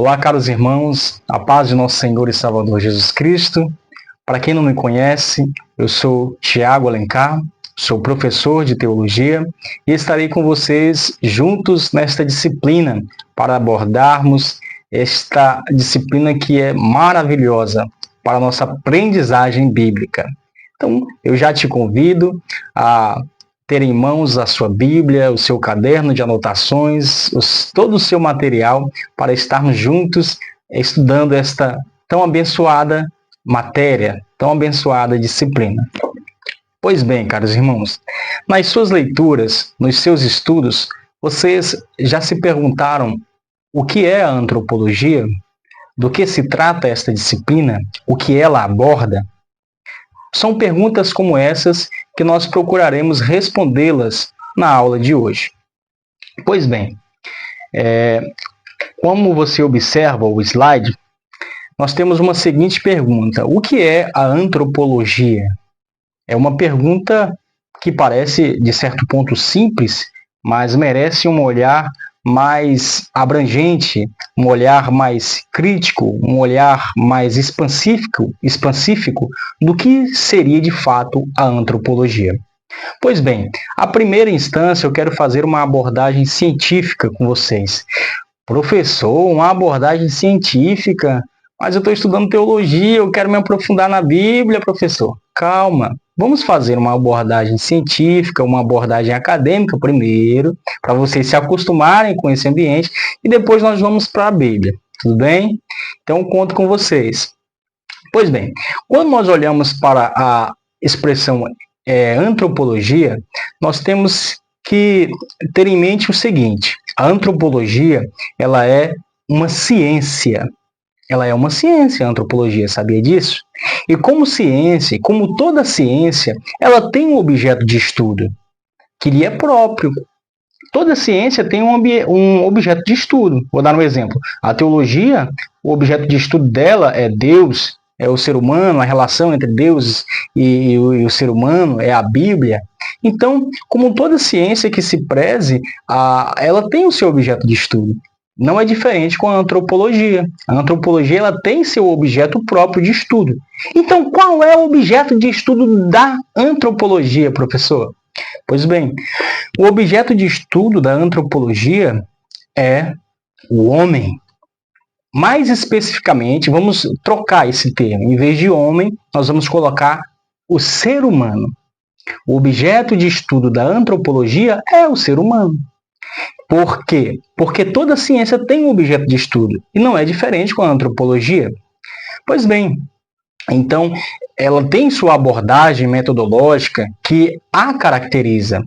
Olá, caros irmãos, a paz de nosso Senhor e Salvador Jesus Cristo. Para quem não me conhece, eu sou Tiago Alencar, sou professor de teologia e estarei com vocês juntos nesta disciplina para abordarmos esta disciplina que é maravilhosa para a nossa aprendizagem bíblica. Então, eu já te convido a ter em mãos a sua Bíblia, o seu caderno de anotações, todo o seu material para estarmos juntos estudando esta tão abençoada matéria, tão abençoada disciplina. Pois bem, caros irmãos, nas suas leituras, nos seus estudos, vocês já se perguntaram o que é a antropologia? Do que se trata esta disciplina? O que ela aborda? São perguntas como essas que nós procuraremos respondê-las na aula de hoje. Pois bem, como você observa o slide, nós temos uma seguinte pergunta: o que é a antropologia? É uma pergunta que parece, de certo ponto, simples, mas merece um olhar mais abrangente, um olhar mais crítico, um olhar mais expansífico do que seria de fato a antropologia. Pois bem, à primeira instância eu quero fazer uma abordagem científica com vocês. Professor, uma abordagem científica? Mas eu estou estudando teologia, eu quero me aprofundar na Bíblia, professor. Calma, vamos fazer uma abordagem científica, uma abordagem acadêmica primeiro, para vocês se acostumarem com esse ambiente, e depois nós vamos para a Bíblia, tudo bem? Então, conto com vocês. Pois bem, quando nós olhamos para a expressão antropologia, nós temos que ter em mente o seguinte: a antropologia, ela é uma ciência. Ela é uma ciência, a antropologia, sabia disso? E como ciência, como toda ciência, ela tem um objeto de estudo, que lhe é próprio. Toda ciência tem um objeto de estudo. Vou dar um exemplo. A teologia, o objeto de estudo dela é Deus, é o ser humano, a relação entre Deus e o ser humano, é a Bíblia. Então, como toda ciência que se preze, ela tem o seu objeto de estudo. Não é diferente com a antropologia. A antropologia ela tem seu objeto próprio de estudo. Então, qual é o objeto de estudo da antropologia, professor? Pois bem, o objeto de estudo da antropologia é o homem. Mais especificamente, vamos trocar esse termo. Em vez de homem, nós vamos colocar o ser humano. O objeto de estudo da antropologia é o ser humano. Por quê? Porque toda ciência tem um objeto de estudo, e não é diferente com a antropologia. Pois bem, então, ela tem sua abordagem metodológica que a caracteriza.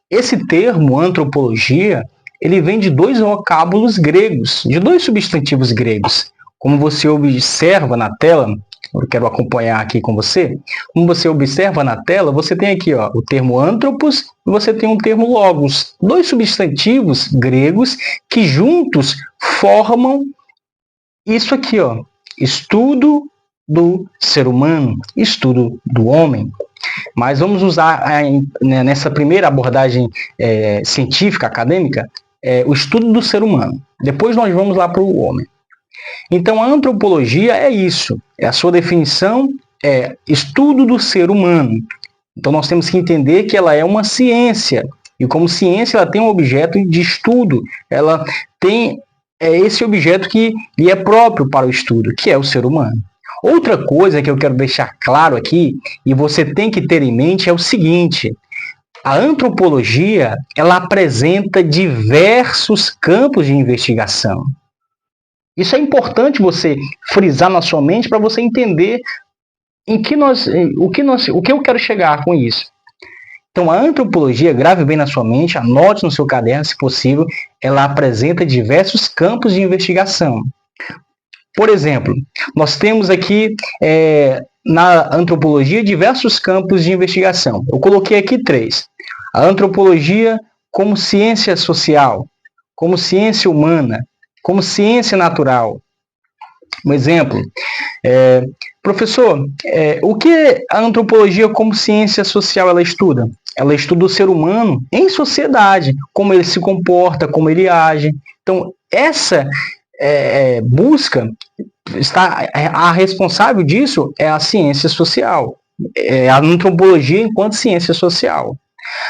Esse termo, antropologia, ele vem de dois vocábulos gregos, de dois substantivos gregos. Como você observa na tela, eu quero acompanhar aqui com você. Como você observa na tela, você tem aqui o termo antropos e você tem o termo logos. Dois substantivos gregos que juntos formam isso aqui, estudo do ser humano, estudo do homem. Mas vamos usar nessa primeira abordagem científica, acadêmica, o estudo do ser humano. Depois nós vamos lá para o homem. Então, a antropologia é isso. A sua definição é estudo do ser humano. Então, nós temos que entender que ela é uma ciência. E como ciência, ela tem um objeto de estudo. Ela tem esse objeto que lhe é próprio para o estudo, que é o ser humano. Outra coisa que eu quero deixar claro aqui, e você tem que ter em mente, é o seguinte: a antropologia, ela apresenta diversos campos de investigação. Isso é importante você frisar na sua mente para você entender o que eu quero chegar com isso. Então, a antropologia, grave bem na sua mente, anote no seu caderno, se possível, ela apresenta diversos campos de investigação. Por exemplo, nós temos aqui na antropologia diversos campos de investigação. Eu coloquei aqui 3. A antropologia como ciência social, como ciência humana, como ciência natural. Um exemplo, professor, o que a antropologia como ciência social ela estuda? Ela estuda o ser humano em sociedade, como ele se comporta, como ele age. Então, essa busca, a responsável disso é a ciência social, é a antropologia enquanto ciência social.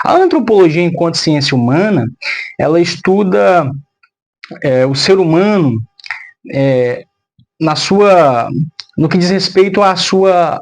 A antropologia enquanto ciência humana, ela estuda o ser humano no que diz respeito à sua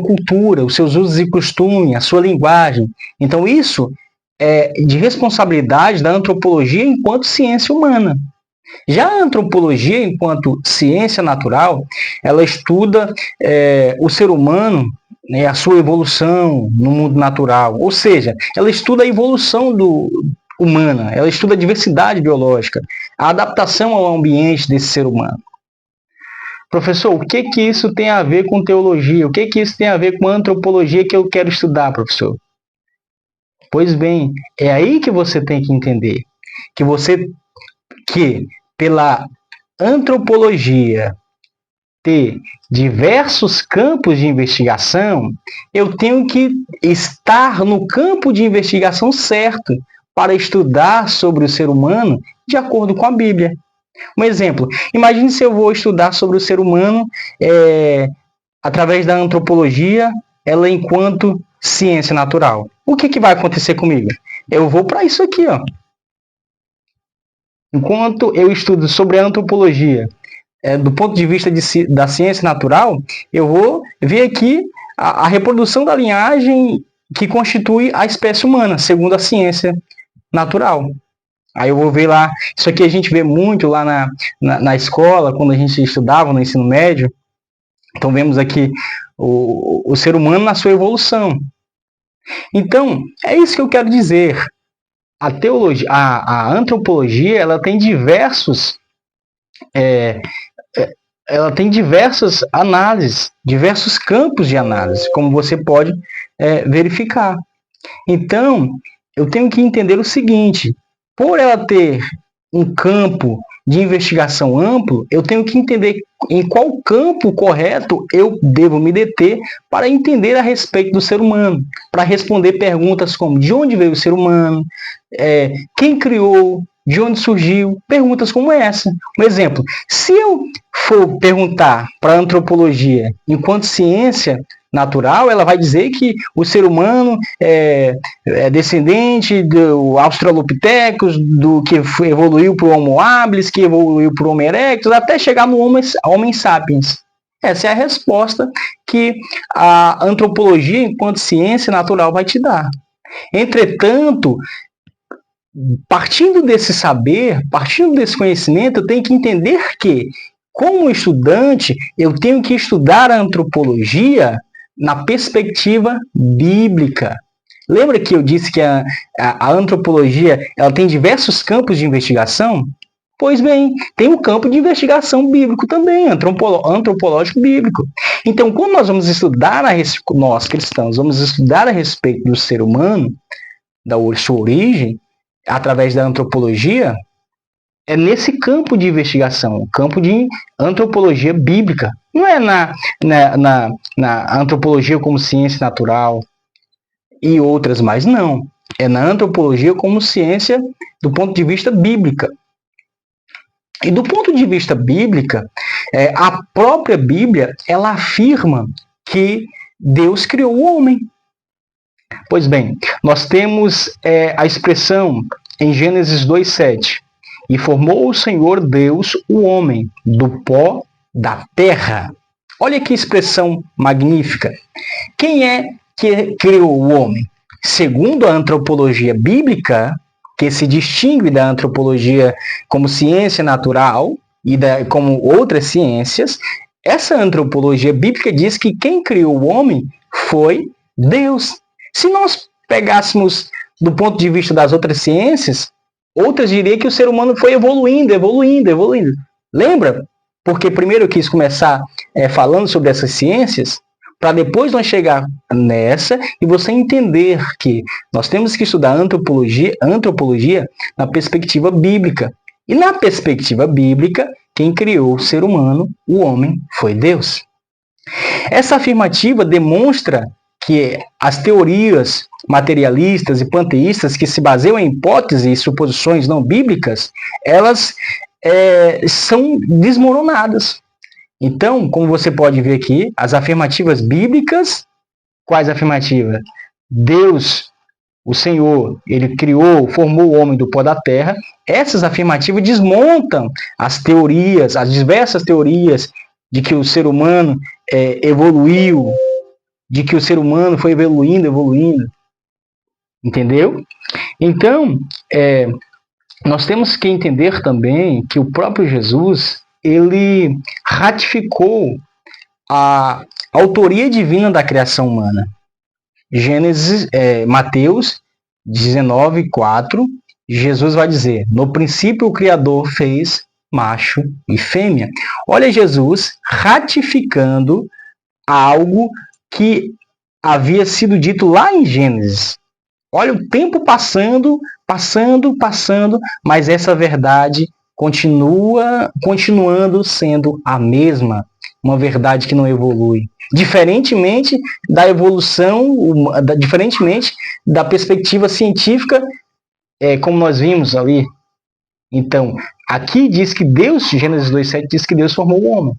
cultura, os seus usos e costumes, a sua linguagem. Então, isso é de responsabilidade da antropologia enquanto ciência humana. Já a antropologia, enquanto ciência natural, ela estuda o ser humano, né, a sua evolução no mundo natural. Ou seja, ela estuda a evolução humana, ela estuda a diversidade biológica, a adaptação ao ambiente desse ser humano. Professor, o que isso tem a ver com teologia? O que isso tem a ver com a antropologia que eu quero estudar, professor? Pois bem, é aí que você tem que entender que pela antropologia ter diversos campos de investigação, eu tenho que estar no campo de investigação certo para estudar sobre o ser humano de acordo com a Bíblia. Um exemplo, imagine se eu vou estudar sobre o ser humano através da antropologia, ela enquanto ciência natural. O que vai acontecer comigo? Eu vou para isso aqui, ó. Enquanto eu estudo sobre a antropologia, do ponto de vista da ciência natural, eu vou ver aqui a reprodução da linhagem que constitui a espécie humana, segundo a ciência natural. Aí eu vou ver lá, isso aqui a gente vê muito lá na escola, quando a gente estudava no ensino médio. Então vemos aqui o ser humano na sua evolução. Então, é isso que eu quero dizer. A antropologia, ela tem diversas análises, diversos campos de análise, como você pode verificar. Então, eu tenho que entender o seguinte: por ela ter um campo de investigação amplo, eu tenho que entender em qual campo correto eu devo me deter para entender a respeito do ser humano, para responder perguntas como de onde veio o ser humano, quem criou, de onde surgiu, perguntas como essa. Um exemplo, se eu for perguntar para a antropologia enquanto ciência natural, ela vai dizer que o ser humano é descendente do Australopithecus, do que evoluiu para o Homo habilis, que evoluiu para o Homo erectus, até chegar no Homo sapiens. Essa é a resposta que a antropologia, enquanto ciência natural, vai te dar. Entretanto, partindo desse saber, partindo desse conhecimento, eu tenho que entender que, como estudante, eu tenho que estudar a antropologia na perspectiva bíblica. Lembra que eu disse que a antropologia ela tem diversos campos de investigação? Pois bem, tem um campo de investigação bíblico também, antropológico bíblico. Então, quando nós vamos estudar, nós cristãos, vamos estudar a respeito do ser humano, da sua origem, através da antropologia, é nesse campo de investigação, campo de antropologia bíblica. Não é na antropologia como ciência natural e outras mais, não. É na antropologia como ciência do ponto de vista bíblica. E do ponto de vista bíblica, a própria Bíblia, ela afirma que Deus criou o homem. Pois bem, nós temos a expressão em Gênesis 2:7. E formou o Senhor Deus o homem do pó da terra. Olha que expressão magnífica. Quem é que criou o homem? Segundo a antropologia bíblica, que se distingue da antropologia como ciência natural e como outras ciências, essa antropologia bíblica diz que quem criou o homem foi Deus. Se nós pegássemos do ponto de vista das outras ciências, outras diriam que o ser humano foi evoluindo. Lembra? Porque primeiro eu quis começar falando sobre essas ciências, para depois nós chegar nessa e você entender que nós temos que estudar antropologia na perspectiva bíblica. E na perspectiva bíblica, quem criou o ser humano, o homem, foi Deus. Essa afirmativa demonstra que as teorias materialistas e panteístas que se baseiam em hipóteses e suposições não bíblicas, elas são desmoronadas. Então, como você pode ver aqui, as afirmativas bíblicas, quais afirmativas? Deus, o Senhor, ele criou, formou o homem do pó da terra. Essas afirmativas desmontam as teorias, as diversas teorias de que o ser humano evoluiu, de que o ser humano foi evoluindo. Entendeu? Então, nós temos que entender também que o próprio Jesus, ele ratificou a autoria divina da criação humana. Mateus 19:4, Jesus vai dizer: no princípio o Criador fez macho e fêmea. Olha Jesus ratificando algo que havia sido dito lá em Gênesis. Olha o tempo passando, mas essa verdade continuando sendo a mesma, uma verdade que não evolui. Diferentemente da evolução, diferentemente da perspectiva científica, como nós vimos ali. Então, aqui diz que Deus, Gênesis 2:7 diz que Deus formou o homem.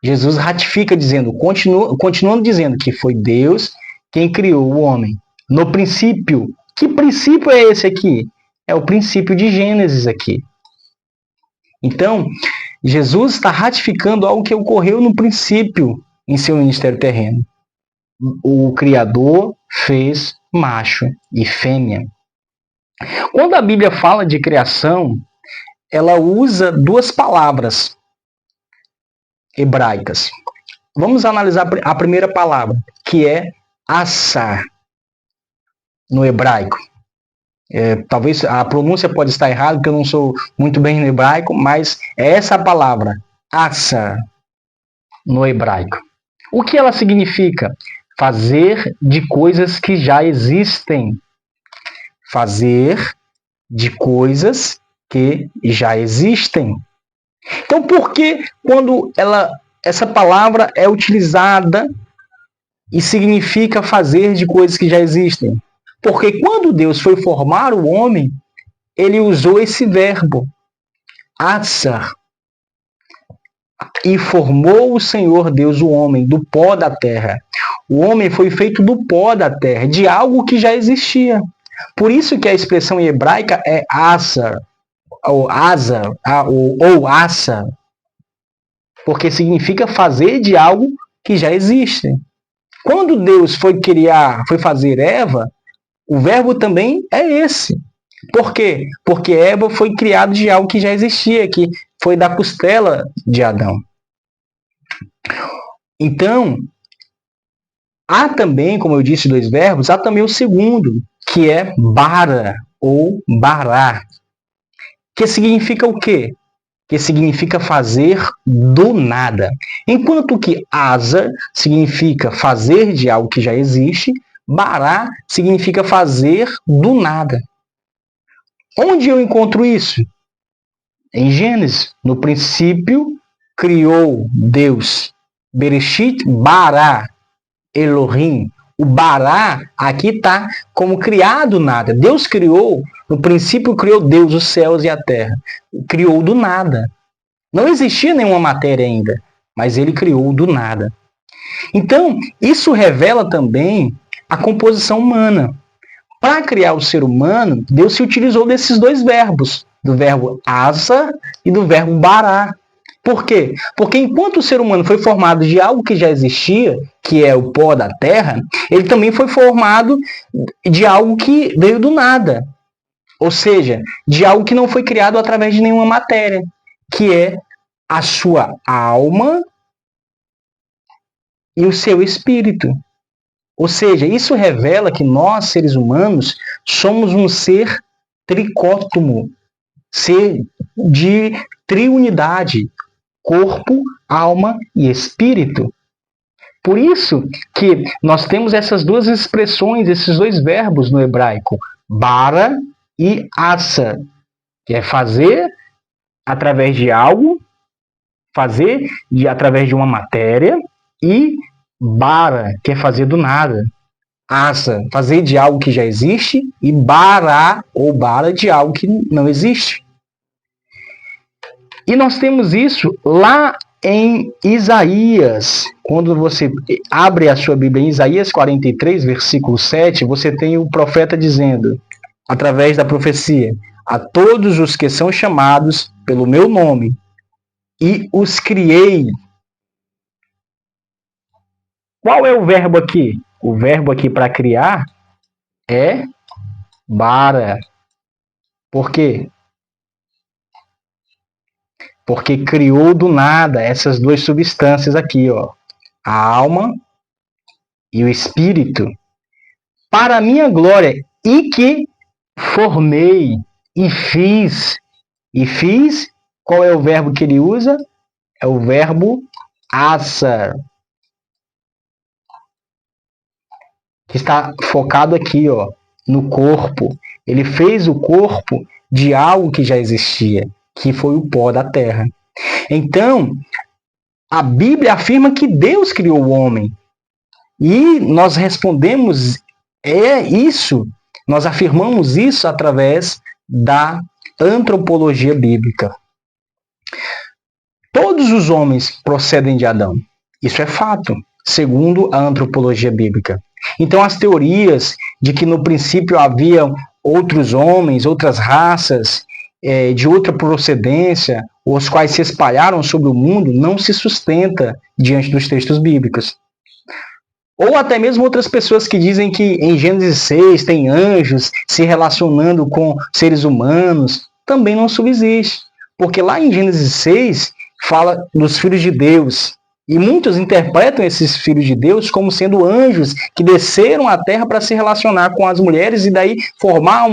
Jesus ratifica dizendo, continuando dizendo que foi Deus quem criou o homem. No princípio. Que princípio é esse aqui? É o princípio de Gênesis aqui. Então, Jesus está ratificando algo que ocorreu no princípio em seu ministério terreno. O Criador fez macho e fêmea. Quando a Bíblia fala de criação, ela usa duas palavras hebraicas. Vamos analisar a primeira palavra, que é assar, no hebraico. Talvez a pronúncia pode estar errada, porque eu não sou muito bem no hebraico, mas é essa palavra, assar, no hebraico. O que ela significa? Fazer de coisas que já existem. Fazer de coisas que já existem. Então, por que quando essa palavra é utilizada e significa fazer de coisas que já existem? Porque quando Deus foi formar o homem, ele usou esse verbo, assar. E formou o Senhor Deus o homem do pó da terra. O homem foi feito do pó da terra, de algo que já existia. Por isso que a expressão em hebraica é assar, ou azar, ou assar, porque significa fazer de algo que já existe. Quando Deus foi fazer Eva, o verbo também é esse. Por quê? Porque Eva foi criada de algo que já existia, que foi da costela de Adão. Então, há também, como eu disse, dois verbos, há também o segundo, que é bara ou bará, que significa o quê? Que significa fazer do nada. Enquanto que asa significa fazer de algo que já existe, bará significa fazer do nada. Onde eu encontro isso? Em Gênesis. No princípio, criou Deus. Bereshit bara Elohim. O bará aqui está como criado nada. Deus criou, no princípio criou Deus os céus e a terra. Criou do nada. Não existia nenhuma matéria ainda, mas ele criou do nada. Então, isso revela também a composição humana. Para criar o ser humano, Deus se utilizou desses dois verbos, do verbo asa e do verbo bará. Por quê? Porque enquanto o ser humano foi formado de algo que já existia, que é o pó da terra, ele também foi formado de algo que veio do nada. Ou seja, de algo que não foi criado através de nenhuma matéria, que é a sua alma e o seu espírito. Ou seja, isso revela que nós, seres humanos, somos um ser tricótomo, ser de triunidade, corpo, alma e espírito. Por isso que nós temos essas duas expressões, esses dois verbos no hebraico, bara e assa, que é fazer através de algo, fazer através de uma matéria, e bara, que é fazer do nada. Assa, fazer de algo que já existe, e bará, ou bara, de algo que não existe. E nós temos isso lá em Isaías. Quando você abre a sua Bíblia em Isaías 43, versículo 7, você tem o profeta dizendo, através da profecia: a todos os que são chamados pelo meu nome, e os criei. Qual é o verbo aqui? O verbo aqui para criar é bara. Por quê? Porque criou do nada essas duas substâncias aqui, ó, a alma e o espírito, para a minha glória, e que formei e fiz. E fiz, qual é o verbo que ele usa? É o verbo assa, que está focado aqui, ó, no corpo. Ele fez o corpo de algo que já existia, que foi o pó da terra. Então, a Bíblia afirma que Deus criou o homem. E nós respondemos isso, nós afirmamos isso através da antropologia bíblica. Todos os homens procedem de Adão. Isso é fato, segundo a antropologia bíblica. Então, as teorias de que no princípio haviam outros homens, outras raças, de outra procedência, os quais se espalharam sobre o mundo, não se sustenta diante dos textos bíblicos. Ou até mesmo outras pessoas que dizem que em Gênesis 6 tem anjos se relacionando com seres humanos, também não subsiste. Porque lá em Gênesis 6 fala dos filhos de Deus. E muitos interpretam esses filhos de Deus como sendo anjos que desceram à terra para se relacionar com as mulheres e daí formar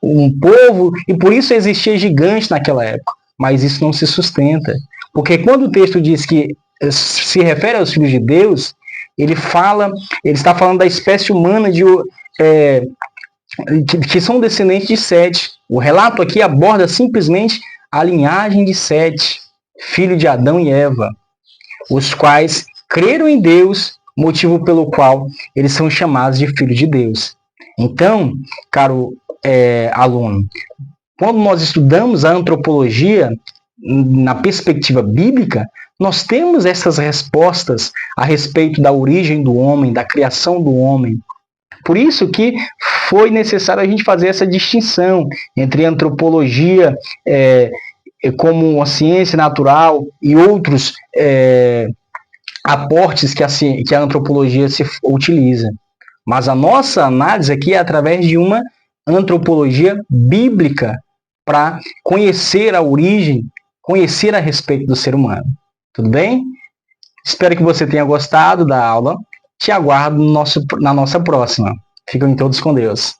um povo, e por isso existia gigante naquela época. Mas isso não se sustenta. Porque quando o texto diz que se refere aos filhos de Deus, ele está falando da espécie humana que são descendentes de Sete. O relato aqui aborda simplesmente a linhagem de Sete, filho de Adão e Eva, os quais creram em Deus, motivo pelo qual eles são chamados de filhos de Deus. Então, caro aluno, quando nós estudamos a antropologia na perspectiva bíblica, nós temos essas respostas a respeito da origem do homem, da criação do homem. Por isso que foi necessário a gente fazer essa distinção entre antropologia como uma ciência natural e outros aportes que a antropologia se utiliza. Mas a nossa análise aqui é através de uma antropologia bíblica para conhecer a origem, conhecer a respeito do ser humano. Tudo bem? Espero que você tenha gostado da aula. Te aguardo na nossa próxima. Fiquem todos com Deus.